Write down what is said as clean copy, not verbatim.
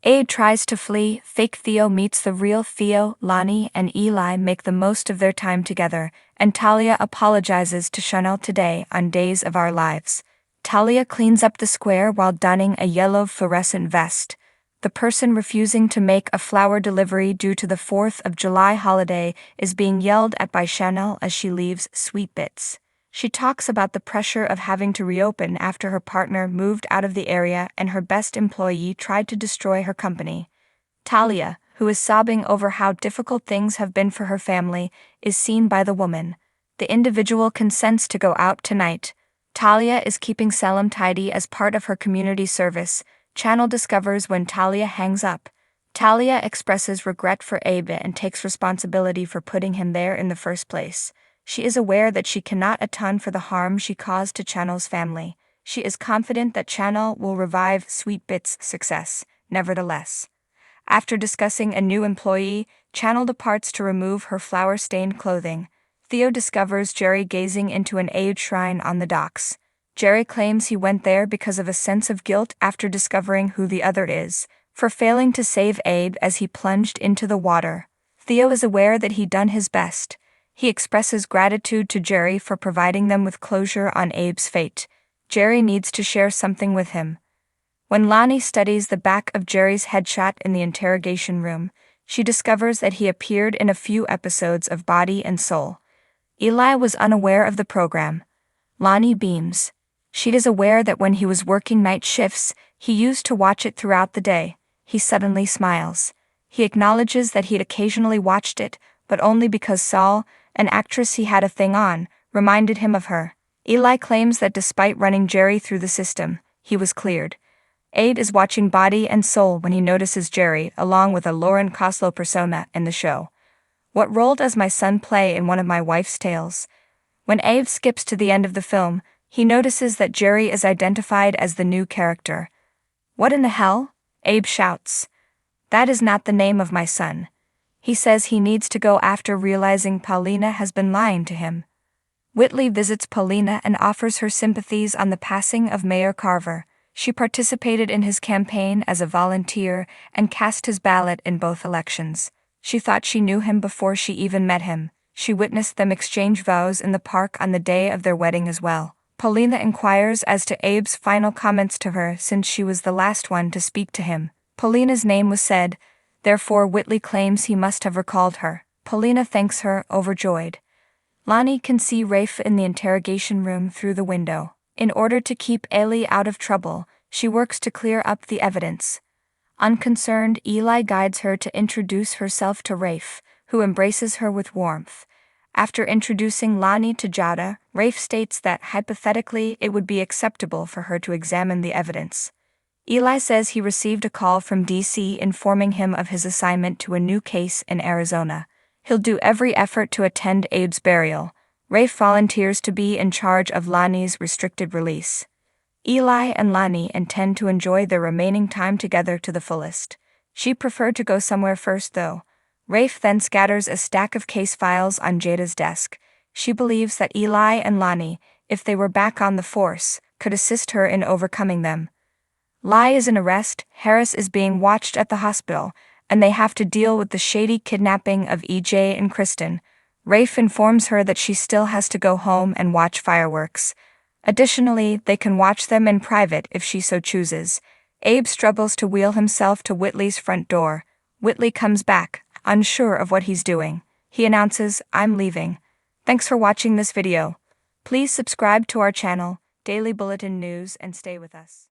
Abe tries to flee, fake Theo meets the real Theo, Lonnie and Eli make the most of their time together, and Talia apologizes to Chanel today on Days of Our Lives. Talia cleans up the square while donning a yellow fluorescent vest. The person refusing to make a flower delivery due to the 4th of July holiday is being yelled at by Chanel as she leaves Sweet Bits. She talks about the pressure of having to reopen after her partner moved out of the area and her best employee tried to destroy her company. Talia, who is sobbing over how difficult things have been for her family, is seen by the woman. The individual consents to go out tonight. Talia is keeping Salem tidy as part of her community service. Channel discovers when Talia hangs up. Talia expresses regret for Abe and takes responsibility for putting him there in the first place. She is aware that she cannot atone for the harm she caused to Channel's family. She is confident that Channel will revive Sweet Bits' success. Nevertheless, after discussing a new employee, Channel departs to remove her flower-stained clothing. Theo discovers Jerry gazing into an Abe shrine on the docks. Jerry claims he went there because of a sense of guilt after discovering who the other is, for failing to save Abe as he plunged into the water. Theo is aware that he'd done his best. He expresses gratitude to Jerry for providing them with closure on Abe's fate. Jerry needs to share something with him. When Lonnie studies the back of Jerry's headshot in the interrogation room, she discovers that he appeared in a few episodes of Body and Soul. Eli was unaware of the program. Lonnie beams. She is aware that when he was working night shifts, he used to watch it throughout the day. He suddenly smiles. He acknowledges that he'd occasionally watched it, but only because Saul, an actress he had a thing on, reminded him of her. Eli claims that despite running Jerry through the system, he was cleared. Abe is watching Body and Soul when he notices Jerry along with a Lauren Koslow persona in the show. What role does my son play in one of my wife's tales? When Abe skips to the end of the film, he notices that Jerry is identified as the new character. What in the hell? Abe shouts. That is not the name of my son. He says he needs to go after realizing Paulina has been lying to him. Whitley visits Paulina and offers her sympathies on the passing of Mayor Carver. She participated in his campaign as a volunteer and cast his ballot in both elections. She thought she knew him before she even met him. She witnessed them exchange vows in the park on the day of their wedding as well. Paulina inquires as to Abe's final comments to her since she was the last one to speak to him. Paulina's name was said, therefore Whitley claims he must have recalled her. Paulina thanks her, overjoyed. Lonnie can see Rafe in the interrogation room through the window. In order to keep Ellie out of trouble, she works to clear up the evidence. Unconcerned, Eli guides her to introduce herself to Rafe, who embraces her with warmth. After introducing Lonnie to Jada, Rafe states that hypothetically it would be acceptable for her to examine the evidence. Eli says he received a call from DC informing him of his assignment to a new case in Arizona. He'll do every effort to attend Abe's burial. Rafe volunteers to be in charge of Lonnie's restricted release. Eli and Lonnie intend to enjoy their remaining time together to the fullest. She preferred to go somewhere first though. Rafe then scatters a stack of case files on Jada's desk. She believes that Eli and Lonnie, if they were back on the force, could assist her in overcoming them. Lai is in arrest, Harris is being watched at the hospital, and they have to deal with the shady kidnapping of EJ and Kristen. Rafe informs her that she still has to go home and watch fireworks. Additionally, they can watch them in private if she so chooses. Abe struggles to wheel himself to Whitley's front door. Whitley comes back, unsure of what he's doing. He announces, "I'm leaving." Thanks for watching this video. Please subscribe to our channel, Daily Bulletin News, and stay with us.